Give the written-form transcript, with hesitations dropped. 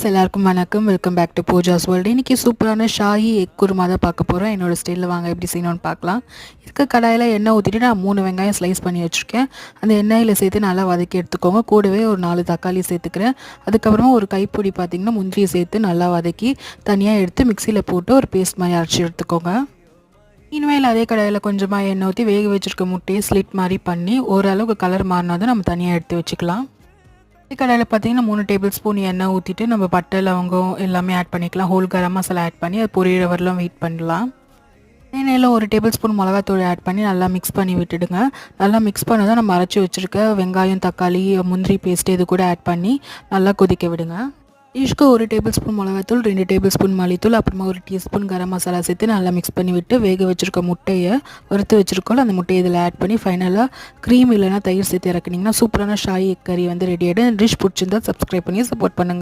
எல்லாருக்கும் வணக்கம். Welcome back to Pooja's world. இன்றைக்கி சூப்பரான ஷாஹி எக் குருமா தான் பார்க்க போகிறோம். என்னோடய ஸ்டைலில் வாங்க எப்படி செய்யணும்னு பார்க்கலாம். இதுக்கு கடாயில் எண்ணெய் ஊற்றிட்டு நான் 3 வெங்காயம் ஸ்லைஸ் பண்ணி வச்சுருக்கேன். அந்த எண்ணெயில் சேர்த்து நல்லா வதக்கி எடுத்துக்கோங்க. கூடவே ஒரு 4 தக்காளி சேர்த்துக்கிறேன். அதுக்கப்புறமா ஒரு கைப்பொடி பார்த்திங்கன்னா முந்திரியை சேர்த்து நல்லா வதக்கி தனியாக எடுத்து மிக்சியில் போட்டு ஒரு பேஸ்ட் மாதிரி அரைச்சி எடுத்துக்கோங்க. இனிமேல் அதே கடாயில் கொஞ்சமாக எண்ணெய் ஊற்றி வேக வச்சுருக்க முட்டையை ஸ்லிட் மாதிரி பண்ணி ஓரளவுக்கு கலர் மாறினதும் நம்ம தனியாக எடுத்து வச்சுக்கலாம். கடாயில் பார்த்தீங்கன்னா 3 டேபிள் ஸ்பூன் எண்ணெய் ஊற்றிட்டு நம்ம பட்டை லவங்கம் எல்லாமே ஆட் பண்ணிக்கலாம். ஹோல் கரம் மசாலா ஆட் பண்ணி அது பொரியிற வரலாம் வெயிட் பண்ணலாம். எண்ணெயில் 1 டேபிள் ஸ்பூன் மிளகாத்தூள் ஆட் பண்ணி நல்லா மிக்ஸ் பண்ணி விட்டுடுங்க. நல்லா மிக்ஸ் பண்ணதான் நம்ம அரைச்சி வச்சுருக்க வெங்காயம், தக்காளி, முந்திரி பேஸ்ட்டு இது கூட ஆட் பண்ணி நல்லா கொதிக்க விடுங்க. டிஷ்க்கு 1 டேபிள் ஸ்பூன் மிளகாத்தூள், 2 டேபிள் ஸ்பூன் மல்லித்தூள், அப்புறமா 1 டீஸ்பூன் கரம் மசாலா சேர்த்து நல்லா மிக்ஸ் பண்ணி விட்டு வேக வச்சுருக்க முட்டையை வறுத்து வச்சுருக்கோம் அந்த முட்டையை இதில் ஆட் பண்ணி ஃபைனலாக க்ரீம் இல்லைனா தயிர் சேர்த்து இறக்குனிங்கன்னா சூப்பரான ஷாஹி எக் கறி வந்து ரெடி ஆகிடும். டிஷ் பிடிச்சிருந்தா சப்ஸ்கிரைப் பண்ணி சப்போர்ட் பண்ணுங்கள்.